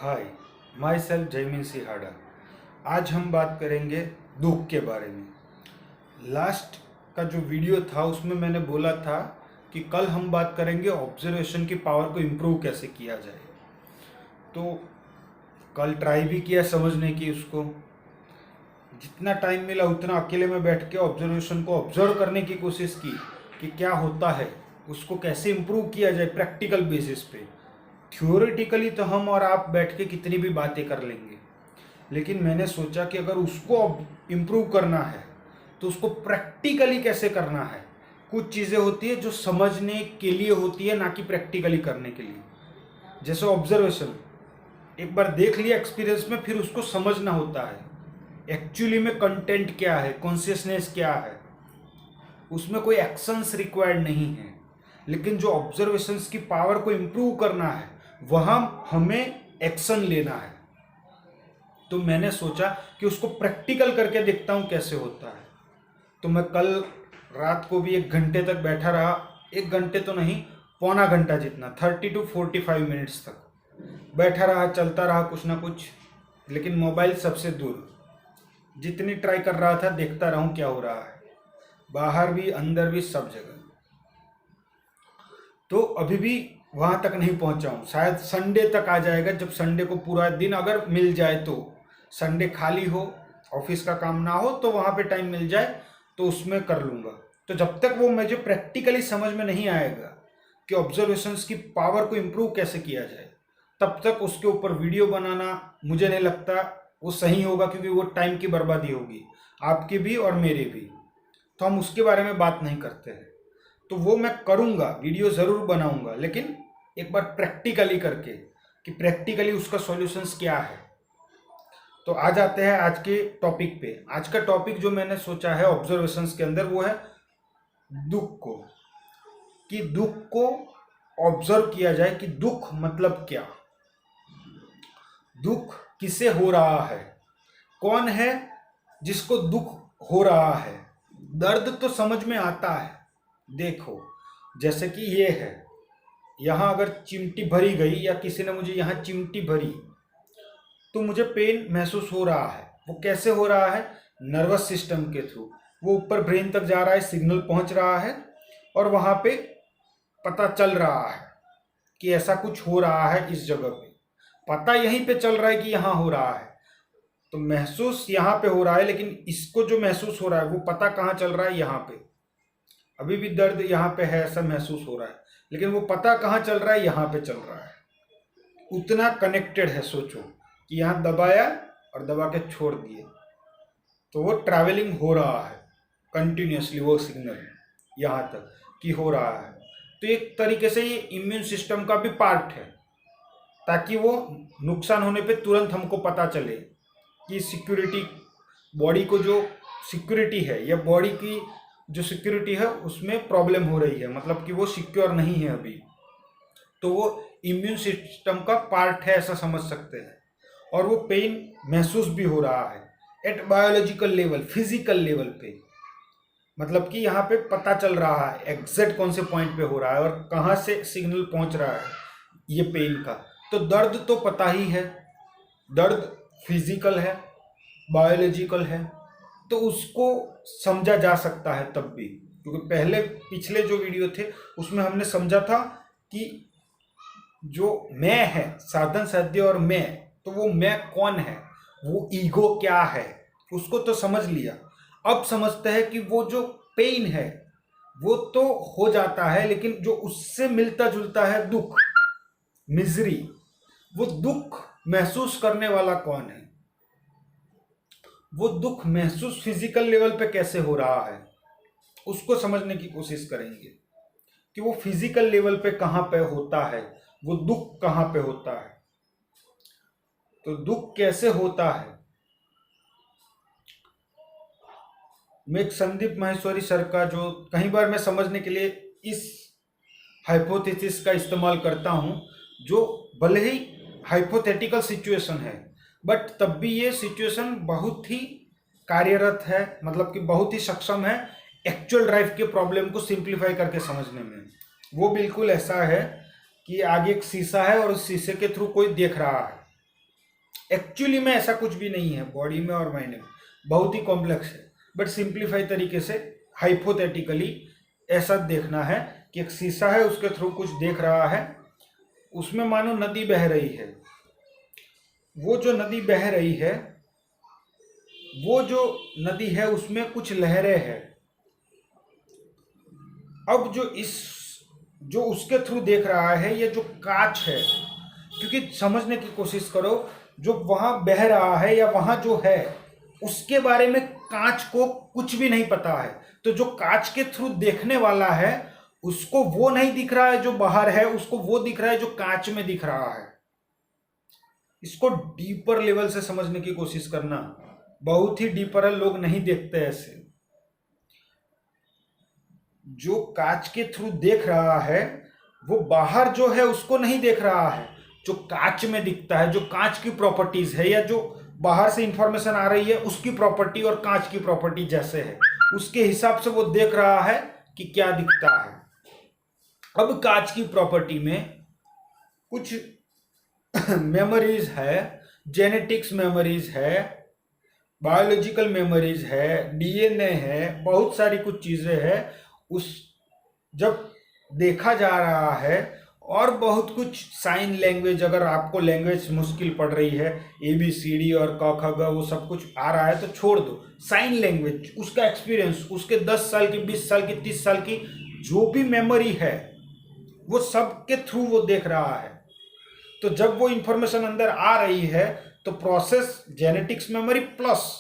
Hi, my self Jaymin सिहाड़ा। आज हम बात करेंगे दुख के बारे में। लास्ट का जो वीडियो था उसमें मैंने बोला था कि कल हम बात करेंगे ऑब्जर्वेशन की पावर को इम्प्रूव कैसे किया जाए। तो कल ट्राई भी किया समझने की, उसको जितना टाइम मिला उतना अकेले में बैठ के ऑब्जर्वेशन को ऑब्जर्व करने की कोशिश की कि क्या होता है, उसको कैसे इम्प्रूव किया जाए प्रैक्टिकल बेसिस पे। थ्योरेटिकली तो हम और आप बैठ के कितनी भी बातें कर लेंगे, लेकिन मैंने सोचा कि अगर उसको इम्प्रूव करना है तो उसको प्रैक्टिकली कैसे करना है। कुछ चीज़ें होती है जो समझने के लिए होती है, ना कि प्रैक्टिकली करने के लिए। जैसे ऑब्जर्वेशन, एक बार देख लिया एक्सपीरियंस में, फिर उसको समझना होता है एक्चुअली में कंटेंट क्या है, कॉन्शियसनेस क्या है। उसमें कोई एक्शंस रिक्वायर्ड नहीं है, लेकिन जो ऑब्जर्वेशंस की पावर को इम्प्रूव करना है वहाँ हमें एक्शन लेना है। तो मैंने सोचा कि उसको प्रैक्टिकल करके देखता हूँ कैसे होता है। तो मैं कल रात को भी 1 घंटे तक बैठा रहा। 1 घंटे तो नहीं, पौना घंटा जितना, 30 to 45 मिनट्स तक बैठा रहा, चलता रहा कुछ ना कुछ, लेकिन मोबाइल सबसे दूर। जितनी ट्राई कर रहा था देखता रहा हूँ क्या हो रहा है, बाहर भी अंदर भी सब जगह। तो अभी भी वहाँ तक नहीं पहुँचा हूँ। शायद संडे तक आ जाएगा, जब संडे को पूरा दिन अगर मिल जाए तो, संडे खाली हो, ऑफिस का काम ना हो, तो वहाँ पे टाइम मिल जाए तो उसमें कर लूँगा। तो जब तक वो मुझे प्रैक्टिकली समझ में नहीं आएगा कि ऑब्जर्वेशंस की पावर को इम्प्रूव कैसे किया जाए, तब तक उसके ऊपर वीडियो बनाना मुझे नहीं लगता वो सही होगा, क्योंकि वो टाइम की बर्बादी होगी, आपकी भी और मेरी भी। तो हम उसके बारे में बात नहीं करते हैं। तो वो मैं करूँगा, वीडियो ज़रूर बनाऊँगा, लेकिन एक बार प्रैक्टिकली करके कि प्रैक्टिकली उसका सॉल्यूशंस क्या है। तो आ जाते हैं आज के टॉपिक पे। आज का टॉपिक जो मैंने सोचा है ऑब्जर्वेशंस के अंदर, वो है दुख को, कि दुख को ऑब्जर्व किया जाए कि दुख मतलब क्या, दुख किसे हो रहा है, कौन है जिसको दुख हो रहा है। दर्द तो समझ में आता है। देखो, जैसे कि ये है, यहाँ अगर चिमटी भरी गई या किसी ने मुझे यहाँ चिमटी भरी, तो मुझे पेन महसूस हो रहा है। वो कैसे हो रहा है? नर्वस सिस्टम के थ्रू। वो ऊपर ब्रेन तक जा रहा है, सिग्नल पहुँच रहा है, और वहाँ पे पता चल रहा है कि ऐसा कुछ हो रहा है इस जगह पे। पता यहीं पे चल रहा है कि यहाँ हो रहा है, तो महसूस यहाँ पे हो रहा है, लेकिन इसको जो महसूस हो रहा है वो पता कहाँ चल रहा है? यहाँ पे। अभी भी दर्द यहाँ पे है ऐसा महसूस हो रहा है, लेकिन वो पता कहाँ चल रहा है? यहाँ पे चल रहा है। उतना कनेक्टेड है। सोचो कि यहाँ दबाया और दबा के छोड़ दिए, तो वो ट्रैवलिंग हो रहा है कंटिन्यूसली, वो सिग्नल यहाँ तक कि हो रहा है। तो एक तरीके से ये इम्यून सिस्टम का भी पार्ट है, ताकि वो नुकसान होने पे तुरंत हमको पता चले कि सिक्योरिटी, बॉडी को जो सिक्योरिटी है या बॉडी की जो सिक्योरिटी है उसमें प्रॉब्लम हो रही है, मतलब कि वो सिक्योर नहीं है अभी। तो वो इम्यून सिस्टम का पार्ट है, ऐसा समझ सकते हैं। और वो पेन महसूस भी हो रहा है at biological level, physical level पे। मतलब कि यहाँ पे पता चल रहा है एग्जैक्ट कौन से पॉइंट पे हो रहा है और कहाँ से सिग्नल पहुँच रहा है ये पेन का। तो दर्द तो पता ही है, दर्द फिजिकल है, बायोलॉजिकल है, तो उसको समझा जा सकता है तब भी। क्योंकि पहले पिछले जो वीडियो थे उसमें हमने समझा था कि जो मैं है, साधन साध्य और मैं, तो वो मैं कौन है, वो ईगो क्या है, उसको तो समझ लिया। अब समझते हैं कि वो जो पेन है वो तो हो जाता है, लेकिन जो उससे मिलता जुलता है दुख, मिजरी, वो दुख महसूस करने वाला कौन है, वो दुख महसूस फिजिकल लेवल पे कैसे हो रहा है, उसको समझने की कोशिश करेंगे कि वो फिजिकल लेवल पे कहाँ पे होता है, वो दुख कहाँ पे होता है, तो दुख कैसे होता है। मैं एक संदीप माहेश्वरी सर का, जो कई बार मैं समझने के लिए इस हाइपोथेसिस का इस्तेमाल करता हूँ, जो भले ही हाइपोथेटिकल सिचुएशन है, बट तब भी ये सिचुएशन बहुत ही कार्यरत है, मतलब कि बहुत ही सक्षम है एक्चुअल ड्राइव के प्रॉब्लम को सिंप्लीफाई करके समझने में। वो बिल्कुल ऐसा है कि आगे एक शीशा है और उस शीशे के थ्रू कोई देख रहा है, एक्चुअली में ऐसा कुछ भी नहीं है बॉडी में और माइंड में, बहुत ही कॉम्प्लेक्स है। बट सिंप्लीफाई तरीके से हाइपोथेटिकली ऐसा देखना है कि एक शीशा है, उसके थ्रू कुछ देख रहा है, उसमें मानो नदी बह रही है। वो जो नदी बह रही है, वो जो नदी है उसमें कुछ लहरें हैं। अब जो उसके थ्रू देख रहा है, ये जो कांच है, क्योंकि समझने की कोशिश करो, जो वहां बह रहा है या वहां जो है उसके बारे में कांच को कुछ भी नहीं पता है। तो जो कांच के थ्रू देखने वाला है उसको वो नहीं दिख रहा है जो बाहर है, उसको वो दिख रहा है जो कांच में दिख रहा है। इसको डीपर लेवल से समझने की कोशिश करना, बहुत ही डीपर है, लोग नहीं देखते ऐसे। जो कांच के थ्रू देख रहा है वो बाहर जो है उसको नहीं देख रहा है, जो कांच में दिखता है, जो कांच की प्रॉपर्टीज है, या जो बाहर से इंफॉर्मेशन आ रही है उसकी प्रॉपर्टी और कांच की प्रॉपर्टी जैसे है, उसके हिसाब से वो देख रहा है कि क्या दिखता है। अब कांच की प्रॉपर्टी में कुछ मेमोरीज है, जेनेटिक्स मेमोरीज है, बायोलॉजिकल मेमोरीज है, डीएनए है, बहुत सारी कुछ चीजें हैं। उस जब देखा जा रहा है, और बहुत कुछ साइन लैंग्वेज, अगर आपको लैंग्वेज मुश्किल पड़ रही है, ABCD और क ख ग वो सब कुछ आ रहा है तो छोड़ दो। साइन लैंग्वेज, उसका एक्सपीरियंस, उसके 10 साल की, 20 साल की, 30 साल की जो भी मेमोरी है, वो सब के थ्रू वो देख रहा है। तो जब वो इंफॉर्मेशन अंदर आ रही है तो प्रोसेस जेनेटिक्स मेमोरी प्लस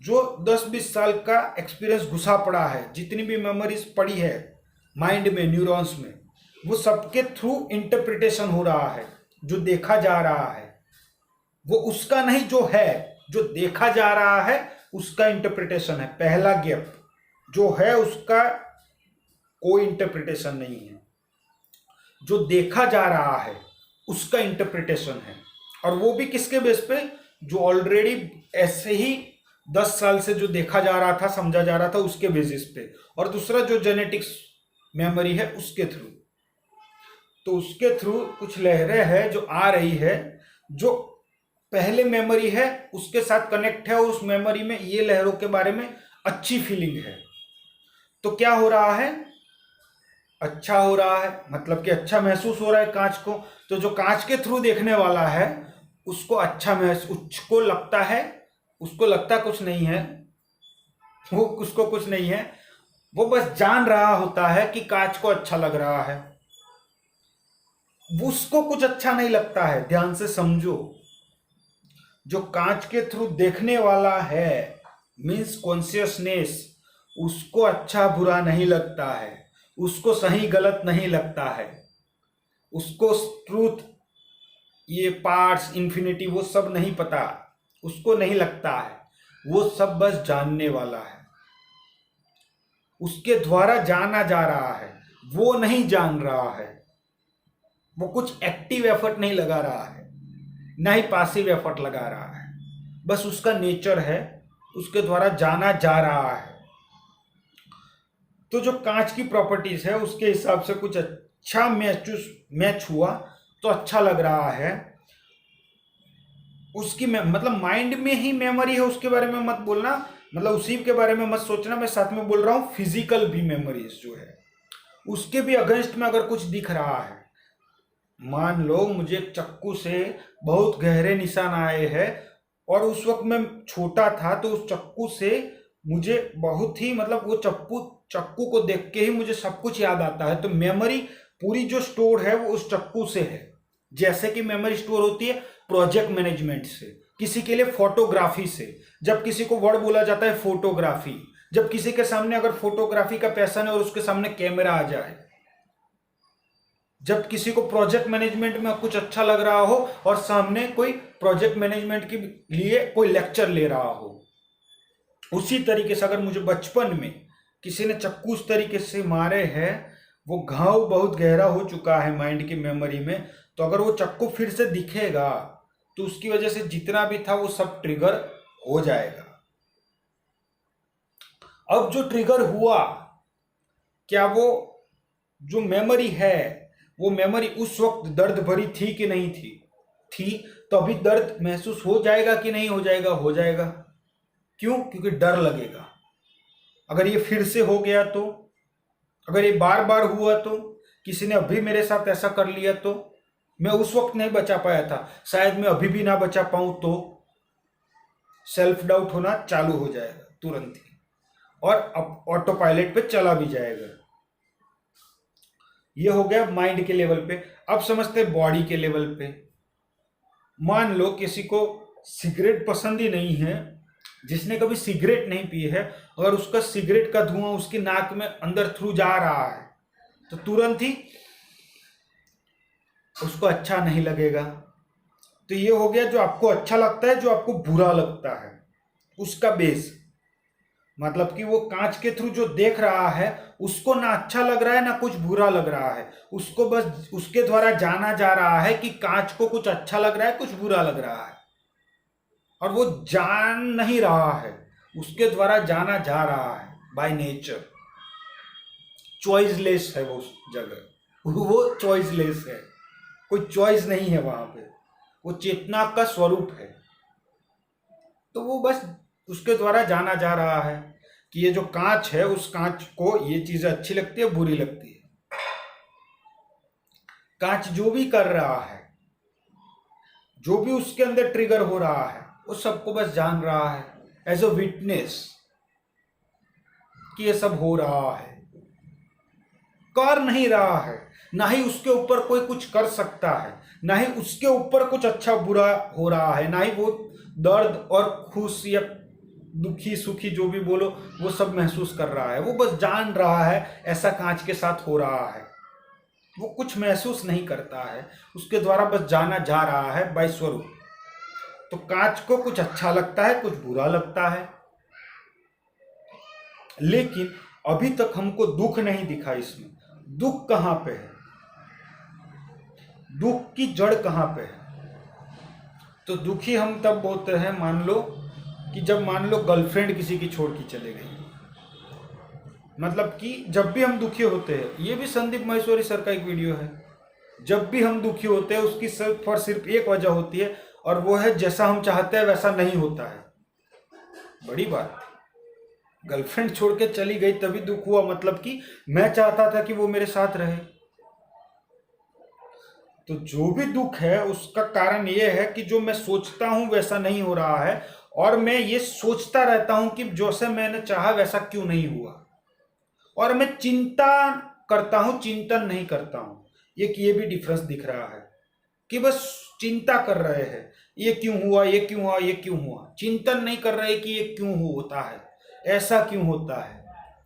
जो 10-20 साल का एक्सपीरियंस घुसा पड़ा है, जितनी भी मेमोरीज पड़ी है माइंड में, न्यूरॉन्स में, वो सबके थ्रू इंटरप्रिटेशन हो रहा है। जो देखा जा रहा है वो उसका नहीं, जो है, जो देखा जा रहा है उसका इंटरप्रिटेशन है। पहला गैप जो है उसका कोई इंटरप्रिटेशन नहीं है, जो देखा जा रहा है उसका इंटरप्रिटेशन है। और वो भी किसके बेस पे, जो ऑलरेडी ऐसे ही 10 साल से जो देखा जा रहा था, समझा जा रहा था, उसके बेसिस पे। और दूसरा जो जेनेटिक्स मेमोरी है उसके थ्रू। तो उसके थ्रू कुछ लहरें हैं जो आ रही है, जो पहले मेमोरी है उसके साथ कनेक्ट है, और उस मेमोरी में ये लहरों के बारे में अच्छी फीलिंग है। तो क्या हो रहा है, अच्छा हो रहा है, मतलब कि अच्छा महसूस हो रहा है कांच को। तो जो कांच के थ्रू देखने वाला है उसको अच्छा उसको लगता कुछ नहीं है, वो उसको कुछ नहीं है, वो बस जान रहा होता है कि कांच को अच्छा लग रहा है, उसको कुछ अच्छा नहीं लगता है। ध्यान से समझो, जो कांच के थ्रू देखने वाला है मीन्स कॉन्शियसनेस, उसको अच्छा बुरा नहीं लगता है, उसको सही गलत नहीं लगता है, उसको ट्रूथ, ये पार्ट्स, इंफिनिटी, वो सब नहीं पता, उसको नहीं लगता है। वो सब बस जानने वाला है, उसके द्वारा जाना जा रहा है, वो नहीं जान रहा है, वो कुछ एक्टिव एफर्ट नहीं लगा रहा है, ना ही पासिव एफर्ट लगा रहा है, बस उसका नेचर है, उसके द्वारा जाना जा रहा है। तो जो कांच की प्रॉपर्टीज है उसके हिसाब से कुछ अच्छा मैच हुआ तो अच्छा लग रहा है। उसकी मतलब माइंड में ही मेमोरी है, उसके बारे में मत बोलना, मतलब उसी के बारे में मत सोचना। मैं साथ में बोल रहा हूँ फिजिकल भी मेमोरीज जो है उसके भी अगेंस्ट में अगर कुछ दिख रहा है, मान लो मुझे एक चक्कू से बहुत गहरे निशान आए हैं, और उस वक्त मैं छोटा था, तो उस चक्कू से मुझे बहुत ही, मतलब वो चक्कू को देख के ही मुझे सब कुछ याद आता है। तो मेमोरी पूरी जो स्टोर है वो उस चक्कू से है। जैसे कि मेमोरी स्टोर होती है प्रोजेक्ट मैनेजमेंट से, किसी के लिए फोटोग्राफी से, जब किसी को वर्ड बोला जाता है फोटोग्राफी, जब किसी के सामने अगर फोटोग्राफी का पैशन है और उसके सामने कैमरा आ जाए, जब किसी को प्रोजेक्ट मैनेजमेंट में कुछ अच्छा लग रहा हो और सामने कोई प्रोजेक्ट मैनेजमेंट के लिए कोई लेक्चर ले रहा हो। उसी तरीके से अगर मुझे बचपन में किसी ने चक्कू उस तरीके से मारे हैं, वो घाव बहुत गहरा हो चुका है माइंड की मेमोरी में, तो अगर वो चक्कू फिर से दिखेगा तो उसकी वजह से जितना भी था वो सब ट्रिगर हो जाएगा। अब जो ट्रिगर हुआ, क्या वो जो मेमोरी है वो मेमोरी उस वक्त दर्द भरी थी कि नहीं थी? थी। तो अभी दर्द महसूस हो जाएगा कि नहीं हो जाएगा? हो जाएगा। क्यों? क्योंकि डर लगेगा। अगर ये फिर से हो गया तो, अगर ये बार बार हुआ तो, किसी ने अभी मेरे साथ ऐसा कर लिया तो, मैं उस वक्त नहीं बचा पाया था, शायद मैं अभी भी ना बचा पाऊं, तो सेल्फ डाउट होना चालू हो जाएगा तुरंत ही, और अब ऑटो पायलट पे चला भी जाएगा। ये हो गया माइंड के लेवल पे। अब समझते बॉडी के लेवल पे। मान लो किसी को सिगरेट पसंद ही नहीं है, जिसने कभी सिगरेट नहीं पी है, अगर उसका सिगरेट का धुआं उसकी नाक में अंदर थ्रू जा रहा है तो तुरंत ही उसको अच्छा नहीं लगेगा। तो ये हो गया जो आपको अच्छा लगता है, जो आपको बुरा लगता है, उसका बेस। मतलब कि वो कांच के थ्रू जो देख रहा है उसको ना अच्छा लग रहा है ना कुछ बुरा लग रहा है, उसको बस उसके द्वारा जाना जा रहा है कि कांच को कुछ अच्छा लग रहा है, कुछ बुरा लग रहा है, और वो जान नहीं रहा है, उसके द्वारा जाना जा रहा है बाय नेचर। चॉइसलेस है वो जगह, वो चॉइसलेस है, कोई चॉइस नहीं है वहां पे, वो चेतना का स्वरूप है। तो वो बस उसके द्वारा जाना जा रहा है कि ये जो कांच है, उस कांच को ये चीजें अच्छी लगती है, बुरी लगती है। कांच जो भी कर रहा है, जो भी उसके अंदर ट्रिगर हो रहा है, वो सबको बस जान रहा है एज अ विटनेस कि ये सब हो रहा है। कर नहीं रहा है, ना ही उसके ऊपर कोई कुछ कर सकता है, ना ही उसके ऊपर कुछ अच्छा बुरा हो रहा है, ना ही वो दर्द और खुश या दुखी सुखी जो भी बोलो वो सब महसूस कर रहा है। वो बस जान रहा है ऐसा कांच के साथ हो रहा है, वो कुछ महसूस नहीं करता है, उसके द्वारा बस जाना जा रहा है बाय स्वरूप। तो कांच को कुछ अच्छा लगता है, कुछ बुरा लगता है, लेकिन अभी तक हमको दुख नहीं दिखा इसमें। दुख कहां पे है? दुख की जड़ कहां पे है? तो दुखी हम तब बोलते हैं, मान लो कि जब मान लो गर्लफ्रेंड किसी की छोड़ के चले गई। मतलब कि जब भी हम दुखी होते हैं, ये भी संदीप महेश्वरी सर का एक वीडियो है, जब भी हम दुखी होते हैं उसकी सिर्फ और सिर्फ एक वजह होती है, और वो है जैसा हम चाहते हैं वैसा नहीं होता है। बड़ी बात, गर्लफ्रेंड छोड़ के चली गई तभी दुख हुआ, मतलब कि मैं चाहता था कि वो मेरे साथ रहे। तो जो भी दुख है उसका कारण ये है कि जो मैं सोचता हूं वैसा नहीं हो रहा है, और मैं ये सोचता रहता हूं कि जैसे मैंने चाहा वैसा क्यों नहीं हुआ, और मैं चिंता करता हूं, चिंतन नहीं करता हूं। ये भी डिफरेंस दिख रहा है कि बस चिंता कर रहे हैं, ये क्यों हुआ, ये क्यों हुआ, ये क्यों हुआ, चिंतन नहीं कर रहे कि ये क्यों होता है, ऐसा क्यों होता है।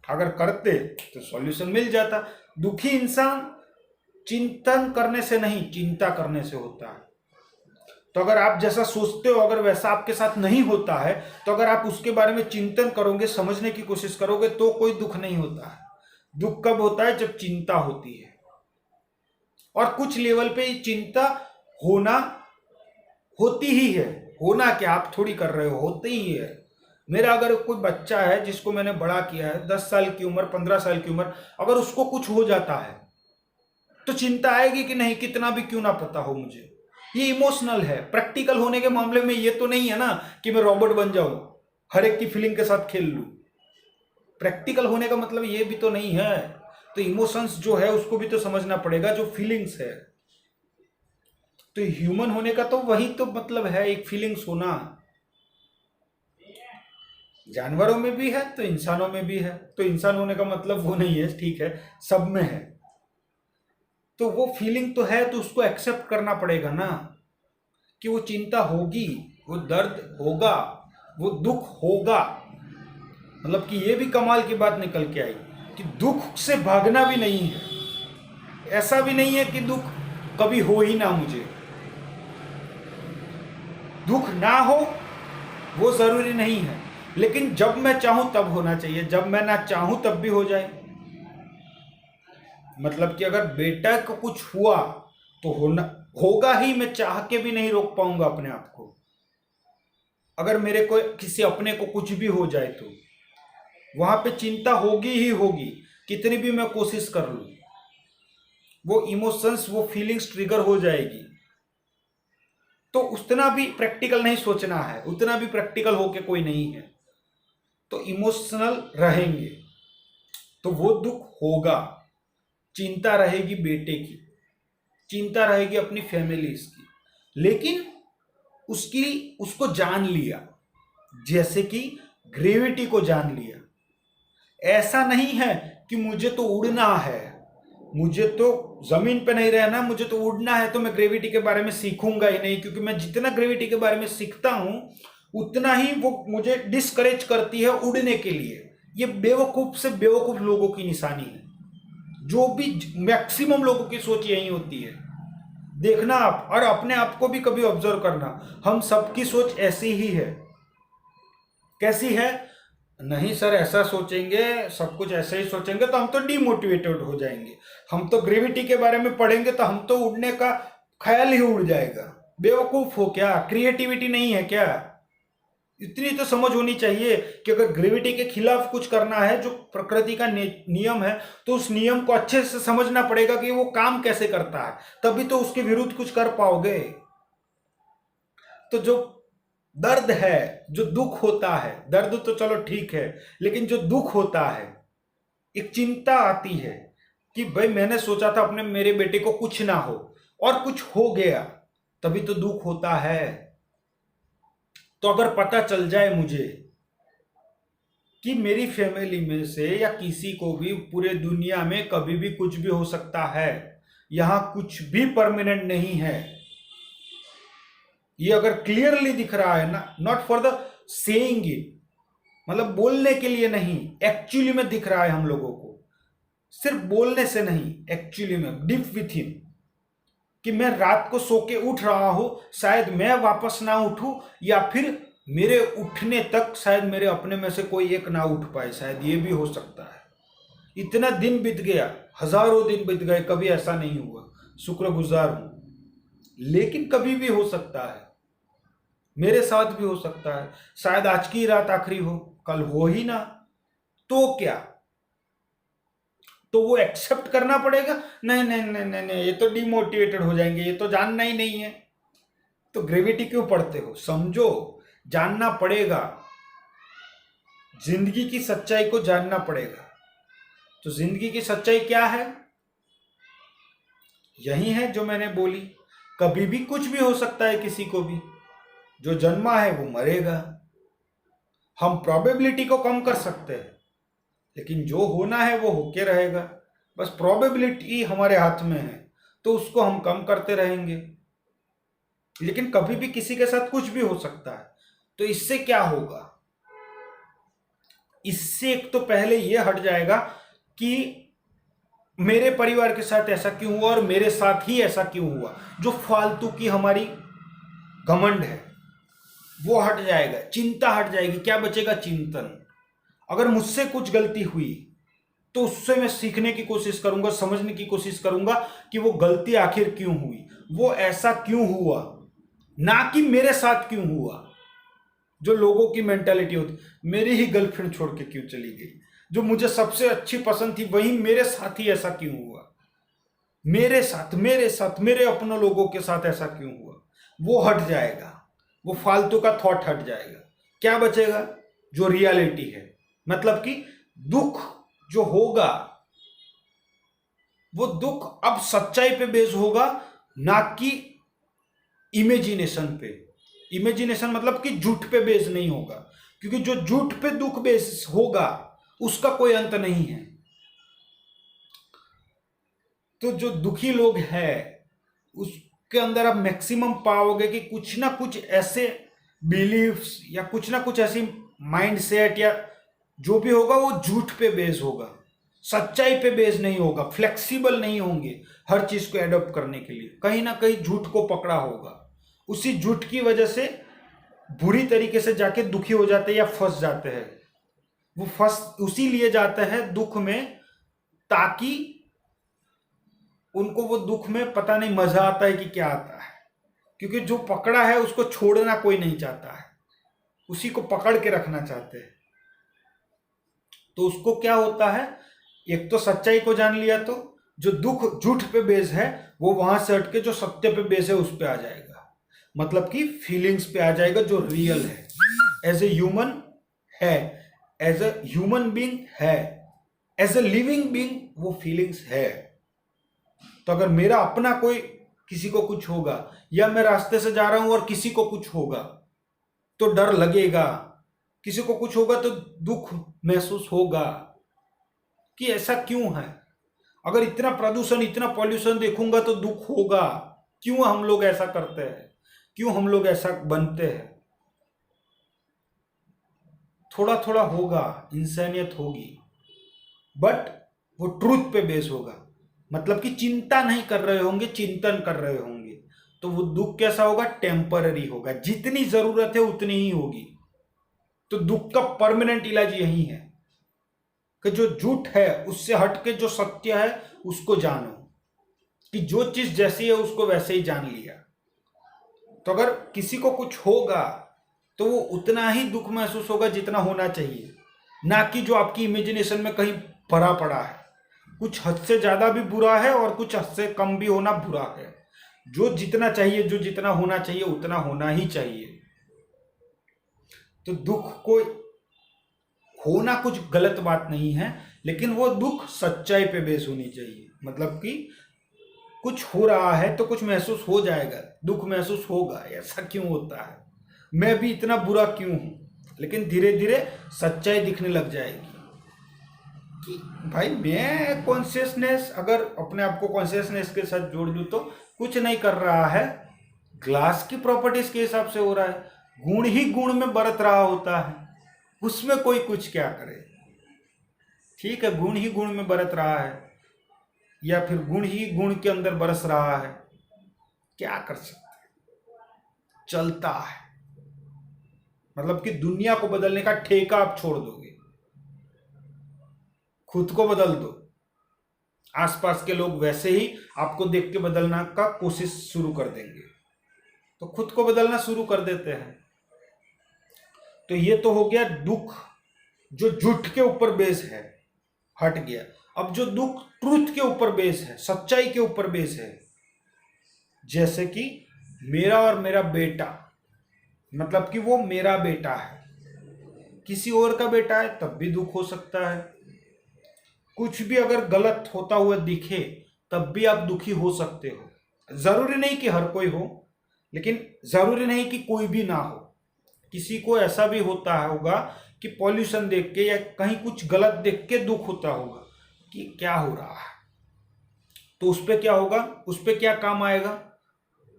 अगर करते तो सॉल्यूशन मिल जाता। दुखी इंसान चिंतन करने से नहीं, चिंता करने से होता है। तो अगर आप जैसा सोचते हो अगर वैसा आपके साथ नहीं होता है, तो अगर आप उसके बारे में चिंतन करोगे, समझने की कोशिश करोगे, तो कोई दुख नहीं होता है। दुख कब होता है? जब चिंता होती है। और कुछ लेवल पे चिंता होना होती ही है। होना क्या, आप थोड़ी कर रहे हो, होती ही है। मेरा अगर कोई बच्चा है जिसको मैंने बड़ा किया है, 10 साल की उम्र, 15 साल की उम्र, अगर उसको कुछ हो जाता है तो चिंता आएगी कि नहीं, कितना भी क्यों ना पता हो मुझे। ये इमोशनल है। प्रैक्टिकल होने के मामले में ये तो नहीं है ना कि मैं रॉबोट बन जाऊं, हर एक की फीलिंग के साथ खेल लूं। प्रैक्टिकल होने का मतलब ये भी तो नहीं है। तो इमोशंस जो है उसको भी तो समझना पड़ेगा, जो फीलिंग्स है। तो ह्यूमन होने का तो वही तो मतलब है, एक फीलिंग्स होना। जानवरों में भी है तो इंसानों में भी है। तो इंसान होने का मतलब वो नहीं है, ठीक है, सब में है। तो वो फीलिंग तो है, तो उसको एक्सेप्ट करना पड़ेगा ना कि वो चिंता होगी, वो दर्द होगा, वो दुख होगा। मतलब कि ये भी कमाल की बात निकल के आई कि दुख से भागना भी नहीं है। ऐसा भी नहीं है कि दुख कभी हो ही ना मुझे। दुख ना हो वो जरूरी नहीं है, लेकिन जब मैं चाहूं तब होना चाहिए, जब मैं ना चाहूं तब भी हो जाए। मतलब कि अगर बेटा को कुछ हुआ तो होना होगा ही, मैं चाह के भी नहीं रोक पाऊंगा अपने आप को। अगर मेरे को किसी अपने को कुछ भी हो जाए तो वहां पे चिंता होगी ही होगी, कितनी भी मैं कोशिश कर लूं। वो इमोशंस, वो फीलिंग्स ट्रिगर हो जाएगी। तो उतना भी प्रैक्टिकल नहीं सोचना है, उतना भी प्रैक्टिकल होके कोई नहीं है, तो इमोशनल रहेंगे तो वो दुख होगा। चिंता रहेगी बेटे की, चिंता रहेगी अपनी फैमिलीज की, लेकिन उसको जान लिया, जैसे कि ग्रेविटी को जान लिया। ऐसा नहीं है कि मुझे तो उड़ना है, मुझे तो जमीन पे नहीं रहना, मुझे तो उड़ना है, तो मैं ग्रेविटी के बारे में सीखूंगा ही नहीं, क्योंकि मैं जितना ग्रेविटी के बारे में सीखता हूं उतना ही वो मुझे डिस्करेज करती है उड़ने के लिए। ये बेवकूफ से बेवकूफ लोगों की निशानी है, जो भी मैक्सिमम लोगों की सोच यही होती है। देखना आप, और अपने आप को भी कभी ऑब्जर्व करना, हम सबकी सोच ऐसी ही है। कैसी है? नहीं सर, ऐसा सोचेंगे, सब कुछ ऐसे ही सोचेंगे तो हम तो डिमोटिवेटेड हो जाएंगे, हम तो ग्रेविटी के बारे में पढ़ेंगे तो हम तो उड़ने का ख्याल ही उड़ जाएगा। बेवकूफ हो क्या? क्रिएटिविटी नहीं है क्या? इतनी तो समझ होनी चाहिए कि अगर ग्रेविटी के खिलाफ कुछ करना है, जो प्रकृति का नियम है, तो उस नियम को अच्छे से समझना पड़ेगा कि वो काम कैसे करता है, तभी तो उसके विरुद्ध कुछ कर पाओगे। तो जो दर्द है, जो दुख होता है, दर्द तो चलो ठीक है, लेकिन जो दुख होता है, एक चिंता आती है कि भाई मैंने सोचा था अपने मेरे बेटे को कुछ ना हो और कुछ हो गया, तभी तो दुख होता है। तो अगर पता चल जाए मुझे कि मेरी फैमिली में से या किसी को भी पूरे दुनिया में कभी भी कुछ भी हो सकता है, यहां कुछ भी परमानेंट नहीं है, ये अगर क्लियरली दिख रहा है ना, not for the saying it, मतलब बोलने के लिए नहीं, एक्चुअली में दिख रहा है हम लोगों को, सिर्फ बोलने से नहीं, एक्चुअली में डीप विथ इन, कि मैं रात को सो के उठ रहा हूं, शायद मैं वापस ना उठूं, या फिर मेरे उठने तक शायद मेरे अपने में से कोई एक ना उठ पाए, शायद ये भी हो सकता है। इतना दिन बीत गया, हजारों दिन बीत गए, कभी ऐसा नहीं हुआ, शुक्रगुजार हूं, लेकिन कभी भी हो सकता है, मेरे साथ भी हो सकता है, शायद आज की रात आखिरी हो, कल हो ही ना, तो क्या? तो वो एक्सेप्ट करना पड़ेगा, नहीं नहीं नहीं नहीं नहीं, ये तो डिमोटिवेटेड हो जाएंगे, ये तो जानना ही नहीं है, तो ग्रेविटी क्यों पढ़ते हो? समझो, जानना पड़ेगा, जिंदगी की सच्चाई को जानना पड़ेगा। तो जिंदगी की सच्चाई क्या है? यही है जो मैंने बोली, कभी भी कुछ भी हो सकता है किसी को भी, जो जन्मा है वो मरेगा। हम प्रोबेबिलिटी को कम कर सकते हैं, लेकिन जो होना है वो होके रहेगा, बस प्रोबेबिलिटी हमारे हाथ में है, तो उसको हम कम करते रहेंगे। लेकिन कभी भी किसी के साथ कुछ भी हो सकता है, तो इससे क्या होगा? इससे एक तो पहले ये हट जाएगा कि मेरे परिवार के साथ ऐसा क्यों हुआ और मेरे साथ ही ऐसा क्यों हुआ, जो फालतू की हमारी घमंड है वो हट जाएगा, चिंता हट जाएगी, क्या बचेगा? चिंतन। अगर मुझसे कुछ गलती हुई तो उससे मैं सीखने की कोशिश करूंगा, समझने की कोशिश करूंगा कि वो गलती आखिर क्यों हुई, वो ऐसा क्यों हुआ, ना कि मेरे साथ क्यों हुआ। जो लोगों की मेंटालिटी होती, मेरी ही गर्लफ्रेंड छोड़ के क्यों चली गई, जो मुझे सबसे अच्छी पसंद थी वही मेरे साथ ही ऐसा क्यों हुआ, मेरे साथ मेरे अपने लोगों के साथ ऐसा क्यों हुआ, वो हट जाएगा, वो फालतू का थॉट हट जाएगा। क्या बचेगा? जो रियलिटी है, मतलब कि दुख जो होगा, वो दुख अब सच्चाई पे बेस होगा, ना कि इमेजिनेशन पे। इमेजिनेशन मतलब कि झूठ पे बेस नहीं होगा, क्योंकि जो झूठ पे दुख बेस होगा उसका कोई अंत नहीं है। तो जो दुखी लोग हैं उसके अंदर आप मैक्सिमम पाओगे कि कुछ ना कुछ ऐसे बिलीफ्स या कुछ ना कुछ ऐसी माइंडसेट या जो भी होगा वो झूठ पे बेस होगा, सच्चाई पे बेस नहीं होगा, फ्लेक्सिबल नहीं होंगे हर चीज को एडॉप्ट करने के लिए, कहीं ना कहीं झूठ को पकड़ा होगा। उसी झूठ की वजह से बुरी तरीके से जाके दुखी हो जाते हैं या फंस जाते हैं। वो फंस उसी लिए जाते हैं दुख में, ताकि उनको वो दुख में पता नहीं मजा आता है कि क्या आता है, क्योंकि जो पकड़ा है उसको छोड़ना कोई नहीं चाहता है, उसी को पकड़ के रखना चाहते हैं। तो उसको क्या होता है, एक तो सच्चाई को जान लिया तो जो दुख झूठ पे बेस है वो वहां से हटके जो सत्य पे बेस है उस पे आ जाएगा। मतलब कि फीलिंग्स पे आ जाएगा जो रियल है, एज ए ह्यूमन है, एज ए ह्यूमन बीइंग है, एज ए लिविंग बीइंग वो फीलिंग्स है। तो अगर मेरा अपना कोई किसी को कुछ होगा, या मैं रास्ते से जा रहा हूं और किसी को कुछ होगा तो डर लगेगा, किसी को कुछ होगा तो दुख महसूस होगा कि ऐसा क्यों है। अगर इतना प्रदूषण, इतना पॉल्यूशन देखूंगा तो दुख होगा। क्यों हम लोग ऐसा करते हैं, क्यों हम लोग ऐसा बनते हैं। थोड़ा थोड़ा होगा, इंसानियत होगी, बट वो ट्रूथ पे बेस होगा। मतलब कि चिंता नहीं कर रहे होंगे, चिंतन कर रहे होंगे, तो वो दुख कैसा होगा, टेम्पररी होगा। जितनी जरूरत है उतनी ही होगी। तो दुख का परमानेंट इलाज यही है कि जो झूठ है उससे हट के जो सत्य है उसको जानो, कि जो चीज जैसी है उसको वैसे ही जान लिया। तो अगर किसी को कुछ होगा तो वो उतना ही दुख महसूस होगा जितना होना चाहिए, ना कि जो आपकी इमेजिनेशन में कहीं भरा पड़ा है। कुछ हद से ज्यादा भी बुरा है और कुछ हद से कम भी होना बुरा है। जो जितना चाहिए, जो जितना होना चाहिए उतना होना ही चाहिए। तो दुख को होना कुछ गलत बात नहीं है, लेकिन वो दुख सच्चाई पे बेस होनी चाहिए। मतलब कि कुछ हो रहा है तो कुछ महसूस हो जाएगा, दुख महसूस होगा। ऐसा क्यों होता है, मैं भी इतना बुरा क्यों हूं, लेकिन धीरे धीरे सच्चाई दिखने लग जाएगी कि भाई मैं कॉन्शियसनेस, अगर अपने आप को कॉन्शियसनेस के साथ जोड़ लूं तो कुछ नहीं कर रहा है, ग्लास की प्रॉपर्टीज के हिसाब से हो रहा है। गुण ही गुण में बरत रहा होता है, उसमें कोई कुछ क्या करे। ठीक है, गुण ही गुण में बरत रहा है, या फिर गुण ही गुण के अंदर बरस रहा है, क्या कर सकते हैं, चलता है। मतलब कि दुनिया को बदलने का ठेका आप छोड़ दोगे, खुद को बदल दो, आसपास के लोग वैसे ही आपको देख के बदलना का कोशिश शुरू कर देंगे, तो खुद को बदलना शुरू कर देते हैं। तो ये तो हो गया दुख जो झूठ के ऊपर बेस है, हट गया। अब जो दुख ट्रूथ के ऊपर बेस है, सच्चाई के ऊपर बेस है, जैसे कि मेरा और मेरा बेटा, मतलब कि वो मेरा बेटा है, किसी और का बेटा है तब भी दुख हो सकता है। कुछ भी अगर गलत होता हुआ दिखे तब भी आप दुखी हो सकते हो। जरूरी नहीं कि हर कोई हो, लेकिन जरूरी नहीं कि कोई भी ना हो। किसी को ऐसा भी होता होगा कि पॉल्यूशन देख के या कहीं कुछ गलत देख के दुख होता होगा कि क्या हो रहा है। तो उस पे क्या होगा, उस पे क्या काम आएगा,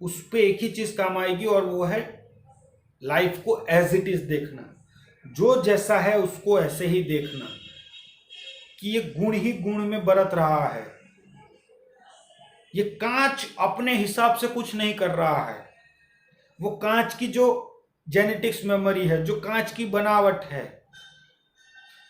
उस पे एक ही चीज काम आएगी, और वो है लाइफ को एज इट इज देखना। जो जैसा है उसको ऐसे ही देखना कि ये गुण ही गुण में बरत रहा है। ये कांच अपने हिसाब से कुछ नहीं कर रहा है। वो कांच की जो जेनेटिक्स मेमोरी है, जो कांच की बनावट है,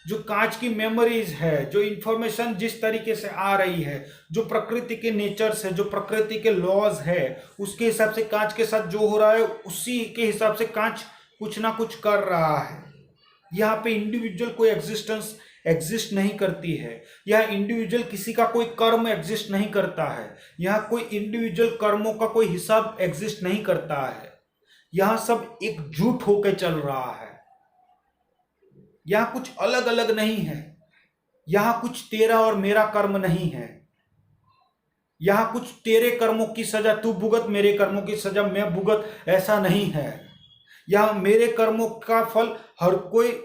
जो कांच की मेमोरीज है, जो इंफॉर्मेशन जिस तरीके से आ रही है, जो प्रकृति के नेचर्स है, जो प्रकृति के लॉज है, उसके हिसाब से कांच के साथ जो हो रहा है उसी के हिसाब से कांच कुछ ना कुछ कर रहा है। यहाँ पे इंडिविजुअल कोई एग्जिस्टेंस एग्जिस्ट नहीं करती है। यहाँ इंडिविजुअल किसी का कोई कर्म एग्जिस्ट नहीं करता है। यहाँ कोई इंडिविजुअल कर्मों का कोई हिसाब एग्जिस्ट नहीं करता है। यहाँ सब एकजुट होकर चल रहा है। यहाँ कुछ अलग अलग नहीं है। यहाँ कुछ तेरा और मेरा कर्म नहीं है। यहाँ कुछ तेरे कर्मों की सजा तू भुगत, मेरे कर्मों की सजा मैं भुगत, ऐसा नहीं है। यहाँ मेरे कर्मों का फल हर कोई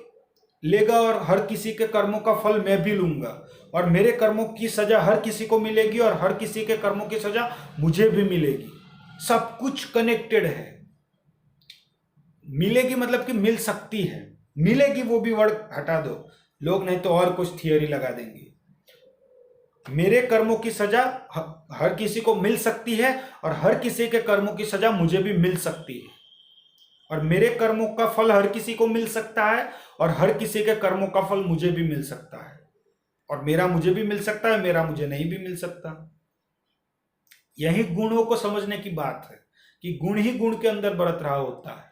लेगा और हर किसी के कर्मों का फल मैं भी लूंगा, और मेरे कर्मों की सजा हर किसी को मिलेगी और हर किसी के कर्मों की सजा मुझे भी मिलेगी। सब कुछ कनेक्टेड है। मिलेगी मतलब कि मिल सकती है, मिलेगी वो भी वर्ड हटा दो लोग, नहीं तो और कुछ थियरी लगा देंगे। मेरे कर्मों की सजा हर किसी को मिल सकती है और हर किसी के कर्मों की सजा मुझे भी मिल सकती है, और मेरे कर्मों का फल हर किसी को मिल सकता है और हर किसी के कर्मों का फल मुझे भी मिल सकता है, और मेरा मुझे भी मिल सकता है, मेरा मुझे नहीं भी मिल सकता। यही गुणों को समझने की बात है कि गुण ही गुण के अंदर बरत रहा होता है।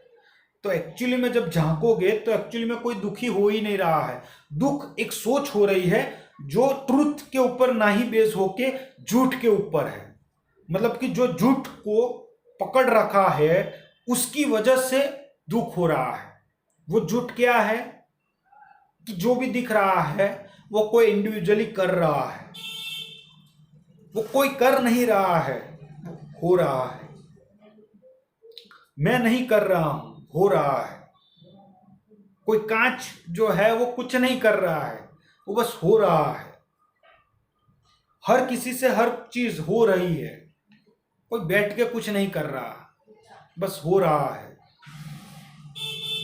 तो एक्चुअली में जब झांकोगे तो एक्चुअली में कोई दुखी हो ही नहीं रहा है। दुख एक सोच हो रही है जो ट्रुथ के ऊपर ना ही बेस होके झूठ के ऊपर है। मतलब कि जो झूठ को पकड़ रखा है उसकी वजह से दुख हो रहा है। वो झूठ क्या है कि जो भी दिख रहा है वो कोई इंडिविजुअली कर रहा है, वो कोई कर नहीं रहा है, हो रहा है। मैं नहीं कर रहा हूं, हो रहा है। कोई कांच जो है वो कुछ नहीं कर रहा है, वो बस हो रहा है। हर किसी से हर चीज हो रही है, कोई बैठ के कुछ नहीं कर रहा, बस हो रहा है।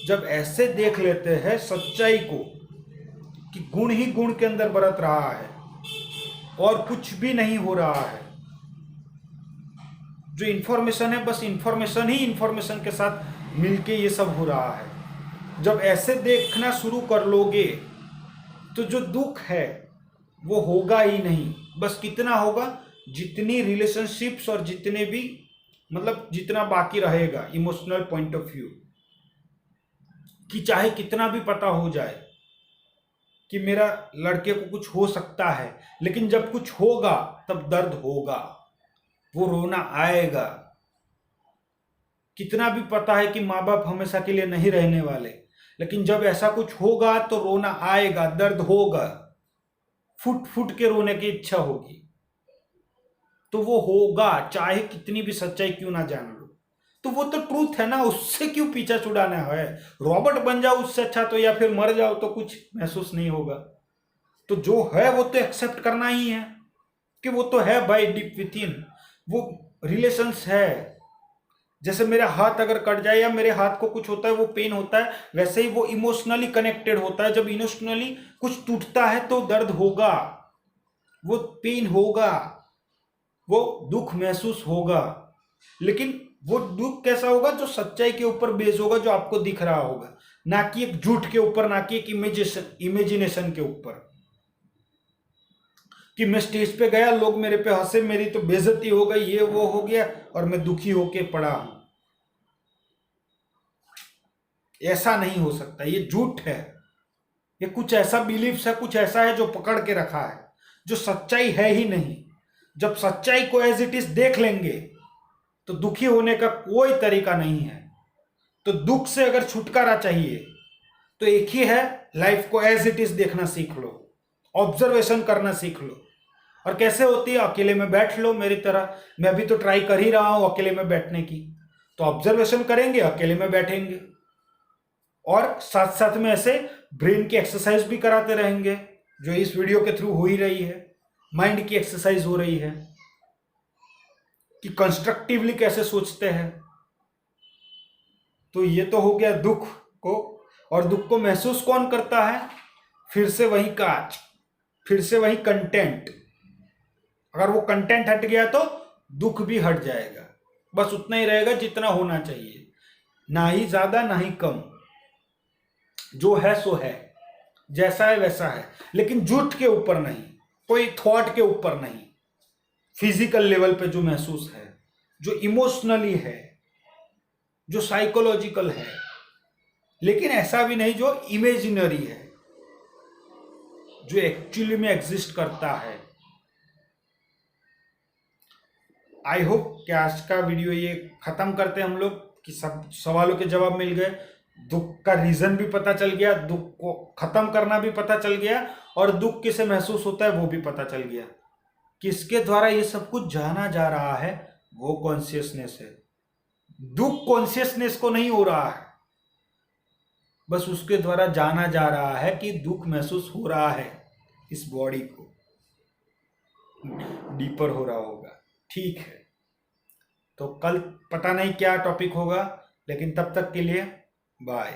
जब ऐसे देख लेते हैं सच्चाई को कि गुण ही गुण के अंदर बरत रहा है और कुछ भी नहीं हो रहा है, जो इंफॉर्मेशन है बस इंफॉर्मेशन ही इंफॉर्मेशन के साथ मिलके ये सब हो रहा है, जब ऐसे देखना शुरू कर लोगे तो जो दुख है वो होगा ही नहीं। बस कितना होगा, जितनी रिलेशनशिप्स और जितने भी मतलब जितना बाकी रहेगा इमोशनल पॉइंट ऑफ व्यू, कि चाहे कितना भी पता हो जाए कि मेरा लड़के को कुछ हो सकता है, लेकिन जब कुछ होगा तब दर्द होगा, वो रोना आएगा। कितना भी पता है कि माँ बाप हमेशा के लिए नहीं रहने वाले, लेकिन जब ऐसा कुछ होगा तो रोना आएगा, दर्द होगा, फुट फुट के रोने की इच्छा होगी, तो वो होगा चाहे कितनी भी सच्चाई क्यों ना जान लो। तो वो तो ट्रूथ है ना, उससे क्यों पीछा छुड़ाना है। रॉबर्ट बन जाओ उससे अच्छा तो, या फिर मर जाओ तो कुछ महसूस नहीं होगा। तो जो है वो तो एक्सेप्ट करना ही है कि वो तो है भाई, डीप विथ इन वो रिलेशंस है। जैसे मेरा हाथ अगर कट जाए या मेरे हाथ को कुछ होता है वो पेन होता है, वैसे ही वो इमोशनली कनेक्टेड होता है। जब इमोशनली कुछ टूटता है तो दर्द होगा, वो पेन होगा, वो दुख महसूस होगा। लेकिन वो दुख कैसा होगा, जो सच्चाई के ऊपर बेस होगा, जो आपको दिख रहा होगा, ना कि एक झूठ के ऊपर, ना कि एक इमेजिनेशन के ऊपर कि मैं स्टेज पे गया, लोग मेरे पे हंसे, मेरी तो बेइज्जती हो गई, ये वो हो गया और मैं दुखी होके पड़ा हूं। ऐसा नहीं हो सकता, ये झूठ है। ये कुछ ऐसा बिलीफ है, कुछ ऐसा है जो पकड़ के रखा है, जो सच्चाई है ही नहीं। जब सच्चाई को एज इट इज देख लेंगे तो दुखी होने का कोई तरीका नहीं है। तो दुख से अगर छुटकारा चाहिए तो एक ही है, लाइफ को एज इट इज देखना सीख लो, ऑब्जर्वेशन करना सीख लो। और कैसे होती है, अकेले में बैठ लो मेरी तरह, मैं भी तो ट्राई कर ही रहा हूं अकेले में बैठने की। तो ऑब्जर्वेशन करेंगे, अकेले में बैठेंगे, और साथ साथ में ऐसे ब्रेन की एक्सरसाइज भी कराते रहेंगे, जो इस वीडियो के थ्रू हो ही रही है। माइंड की एक्सरसाइज हो रही है कि कंस्ट्रक्टिवली कैसे सोचते हैं। तो ये तो हो गया दुख को। और दुख को महसूस कौन करता है, फिर से वही कांच, फिर से वही कंटेंट। अगर वो कंटेंट हट गया तो दुख भी हट जाएगा, बस उतना ही रहेगा जितना होना चाहिए, ना ही ज्यादा ना ही कम। जो है सो है, जैसा है वैसा है, लेकिन झूठ के ऊपर नहीं, कोई थॉट के ऊपर नहीं, फिजिकल लेवल पे जो महसूस है, जो इमोशनली है, जो साइकोलॉजिकल है। लेकिन ऐसा भी नहीं जो इमेजिनरी है, जो एक्चुअली में एग्जिस्ट करता है। आई होप कि आज का वीडियो ये खत्म करते हैं हम लोग, कि सब सवालों के जवाब मिल गए, दुख का रीजन भी पता चल गया, दुख को खत्म करना भी पता चल गया, और दुख किसे महसूस होता है वो भी पता चल गया। किसके द्वारा ये सब कुछ जाना जा रहा है, वो कॉन्शियसनेस है। दुख कॉन्शियसनेस को नहीं हो रहा है, बस उसके द्वारा जाना जा रहा है कि दुख महसूस हो रहा है, इस बॉडी को डीपर हो रहा होगा। ठीक है, तो कल पता नहीं क्या टॉपिक होगा, लेकिन तब तक के लिए बाय।